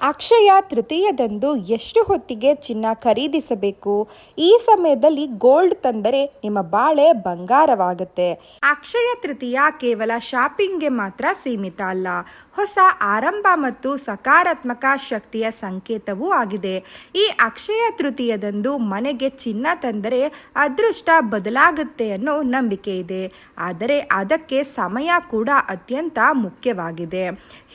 ಅಕ್ಷಯ ತೃತೀಯದಂದು ಎಷ್ಟು ಹೊತ್ತಿಗೆ ಚಿನ್ನ ಖರೀದಿಸಬೇಕು? ಈ ಸಮಯದಲ್ಲಿ ಗೋಲ್ಡ್ ತಂದರೆ ನಿಮ್ಮ ಬಾಳೆ ಬಂಗಾರವಾಗುತ್ತೆ. ಅಕ್ಷಯ ತೃತೀಯ ಕೇವಲ ಶಾಪಿಂಗ್ಗೆ ಮಾತ್ರ ಸೀಮಿತ ಅಲ್ಲ, ಹೊಸ ಆರಂಭ ಮತ್ತು ಸಕಾರಾತ್ಮಕ ಶಕ್ತಿಯ ಸಂಕೇತವೂ ಆಗಿದೆ. ಈ ಅಕ್ಷಯ ತೃತೀಯದಂದು ಮನೆಗೆ ಚಿನ್ನ ತಂದರೆ ಅದೃಷ್ಟ ಬದಲಾಗುತ್ತೆ ಅನ್ನೋ ನಂಬಿಕೆ ಇದೆ. ಆದರೆ ಅದಕ್ಕೆ ಸಮಯ ಕೂಡ ಅತ್ಯಂತ ಮುಖ್ಯವಾಗಿದೆ.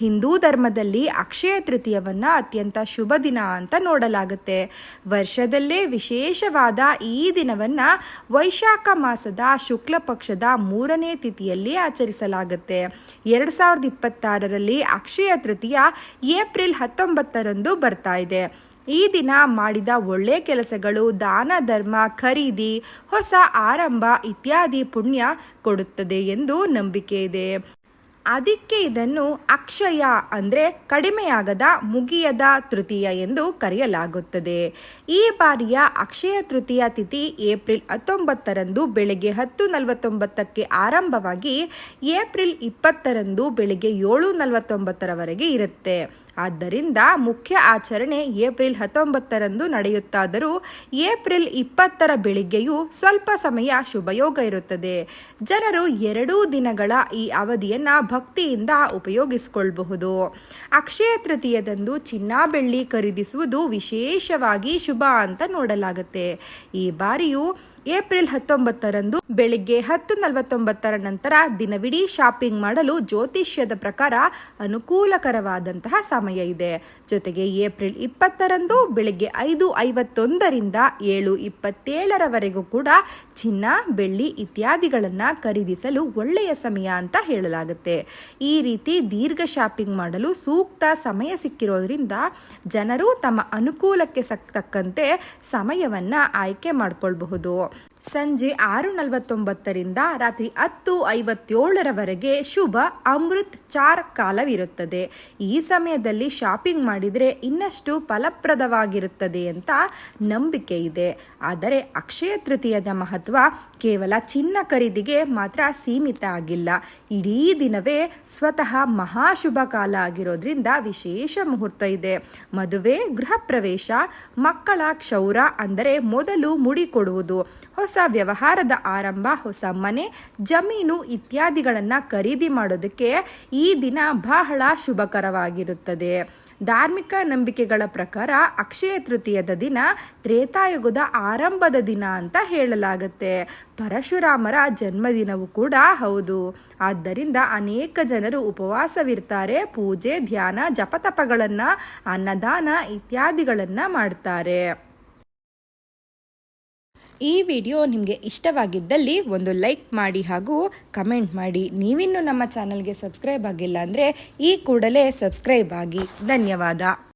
ಹಿಂದೂ ಧರ್ಮದಲ್ಲಿ ಅಕ್ಷಯ ತೃತೀಯವನ್ನ ಅತ್ಯಂತ ಶುಭ ದಿನ ಅಂತ ನೋಡಲಾಗುತ್ತೆ. ವರ್ಷದಲ್ಲೇ ವಿಶೇಷವಾದ ಈ ದಿನವನ್ನ ವೈಶಾಖ ಮಾಸದ ಶುಕ್ಲ ಪಕ್ಷದ 3ನೇ ತಿಥಿಯಲ್ಲಿ ಆಚರಿಸಲಾಗುತ್ತೆ. 2026ರಲ್ಲಿ ಅಕ್ಷಯ ತೃತೀಯ ಏಪ್ರಿಲ್ 19ರಂದು ಬರ್ತಾ ಇದೆ. ಈ ದಿನ ಮಾಡಿದ ಒಳ್ಳೆ ಕೆಲಸಗಳು, ದಾನ ಧರ್ಮ, ಖರೀದಿ, ಹೊಸ ಆರಂಭ ಇತ್ಯಾದಿ ಪುಣ್ಯ ಕೊಡುತ್ತದೆ ಎಂದು ನಂಬಿಕೆ ಇದೆ. ಅದಕ್ಕೆ ಇದನ್ನು ಅಕ್ಷಯ ಅಂದರೆ ಕಡಿಮೆಯಾಗದ, ಮುಗಿಯದ ತೃತೀಯ ಎಂದು ಕರೆಯಲಾಗುತ್ತದೆ. ಈ ಬಾರಿಯ ಅಕ್ಷಯ ತೃತೀಯ ತಿಥಿ ಏಪ್ರಿಲ್ 19ರಂದು ಬೆಳಗ್ಗೆ 10:49ಕ್ಕೆ ಆರಂಭವಾಗಿ ಏಪ್ರಿಲ್ 20ರಂದು ಬೆಳಗ್ಗೆ 7:49ರವರೆಗೆ ಇರುತ್ತೆ. ಆದ್ದರಿಂದ ಮುಖ್ಯ ಆಚರಣೆ ಏಪ್ರಿಲ್ 19ರಂದು ನಡೆಯುತ್ತಾದರೂ ಏಪ್ರಿಲ್ 20ರ ಬೆಳಿಗ್ಗೆಯೂ ಸ್ವಲ್ಪ ಸಮಯ ಶುಭಯೋಗ ಇರುತ್ತದೆ. ಜನರು 2 ದಿನಗಳ ಈ ಅವಧಿಯನ್ನು ಭಕ್ತಿಯಿಂದ ಉಪಯೋಗಿಸಿಕೊಳ್ಳಬಹುದು. ಅಕ್ಷಯ ತೃತೀಯದಂದು ಚಿನ್ನ ಬೆಳ್ಳಿ ಖರೀದಿಸುವುದು ವಿಶೇಷವಾಗಿ ಶುಭ ಅಂತ ನೋಡಲಾಗುತ್ತೆ. ಈ ಬಾರಿಯೂ ಏಪ್ರಿಲ್ 19ರಂದು ಬೆಳಿಗ್ಗೆ 10:49ರ ನಂತರ ದಿನವಿಡೀ ಶಾಪಿಂಗ್ ಮಾಡಲು ಜ್ಯೋತಿಷ್ಯದ ಪ್ರಕಾರ ಅನುಕೂಲಕರವಾದಂತಹ ಸಮಯ ಇದೆ. ಜೊತೆಗೆ ಏಪ್ರಿಲ್ 20ರಂದು ಬೆಳಿಗ್ಗೆ 5:51ರಿಂದ 7:27ರವರೆಗೂ ಕೂಡ ಚಿನ್ನ ಬೆಳ್ಳಿ ಇತ್ಯಾದಿಗಳನ್ನು ಖರೀದಿಸಲು ಒಳ್ಳೆಯ ಸಮಯ ಅಂತ ಹೇಳಲಾಗುತ್ತೆ. ಈ ರೀತಿ ದೀರ್ಘ ಶಾಪಿಂಗ್ ಮಾಡಲು ಸೂಕ್ತ ಸಮಯ ಸಿಕ್ಕಿರೋದ್ರಿಂದ ಜನರು ತಮ್ಮ ಅನುಕೂಲಕ್ಕೆ ತಕ್ಕಂತೆ ಸಮಯವನ್ನು ಆಯ್ಕೆ ಮಾಡಿಕೊಳ್ಳಬಹುದು. ಸಂಜೆ 6:49ರಿಂದ ರಾತ್ರಿ 10:57ರವರೆಗೆ ಶುಭ ಅಮೃತ್ ಚಾರ್ ಕಾಲವಿರುತ್ತದೆ. ಈ ಸಮಯದಲ್ಲಿ ಶಾಪಿಂಗ್ ಮಾಡಿದರೆ ಇನ್ನಷ್ಟು ಫಲಪ್ರದವಾಗಿರುತ್ತದೆ ಅಂತ ನಂಬಿಕೆ ಇದೆ. ಆದರೆ ಅಕ್ಷಯ ತೃತೀಯದ ಮಹತ್ವ ಕೇವಲ ಚಿನ್ನ ಖರೀದಿಗೆ ಮಾತ್ರ ಸೀಮಿತ ಆಗಿಲ್ಲ. ಇಡೀ ದಿನವೇ ಸ್ವತಃ ಮಹಾಶುಭ ಕಾಲ ಆಗಿರೋದ್ರಿಂದ ವಿಶೇಷ ಮುಹೂರ್ತ ಇದೆ. ಮದುವೆ, ಗೃಹ ಪ್ರವೇಶ, ಮಕ್ಕಳ ಕ್ಷೌರ ಅಂದರೆ ಮೊದಲು ಮುಡಿ ಕೊಡುವುದು, ಹೊಸ ವ್ಯವಹಾರದ ಆರಂಭ, ಹೊಸ ಮನೆ, ಜಮೀನು ಇತ್ಯಾದಿಗಳನ್ನು ಖರೀದಿ ಮಾಡೋದಕ್ಕೆ ಈ ದಿನ ಬಹಳ ಶುಭಕರವಾಗಿರುತ್ತದೆ. ಧಾರ್ಮಿಕ ನಂಬಿಕೆಗಳ ಪ್ರಕಾರ ಅಕ್ಷಯ ತೃತೀಯದ ದಿನ ತ್ರೇತಾಯುಗದ ಆರಂಭದ ದಿನ ಅಂತ ಹೇಳಲಾಗುತ್ತೆ. ಪರಶುರಾಮರ ಜನ್ಮದಿನವೂ ಕೂಡ ಹೌದು. ಆದ್ದರಿಂದ ಅನೇಕ ಜನರು ಉಪವಾಸವಿರ್ತಾರೆ, ಪೂಜೆ, ಧ್ಯಾನ, ಜಪತಪಗಳನ್ನು, ಅನ್ನದಾನ ಇತ್ಯಾದಿಗಳನ್ನು ಮಾಡ್ತಾರೆ. ಈ ವಿಡಿಯೋ ನಿಮಗೆ ಇಷ್ಟವಾಗಿದ್ದಲ್ಲಿ ಒಂದು ಲೈಕ್ ಮಾಡಿ ಹಾಗೂ ಕಮೆಂಟ್ ಮಾಡಿ. ನೀವಿನ್ನೂ ನಮ್ಮ ಚಾನಲ್ಗೆ ಸಬ್ಸ್ಕ್ರೈಬ್ ಆಗಿಲ್ಲ ಅಂದರೆ ಈ ಕೂಡಲೇ ಸಬ್ಸ್ಕ್ರೈಬ್ ಆಗಿ. ಧನ್ಯವಾದ.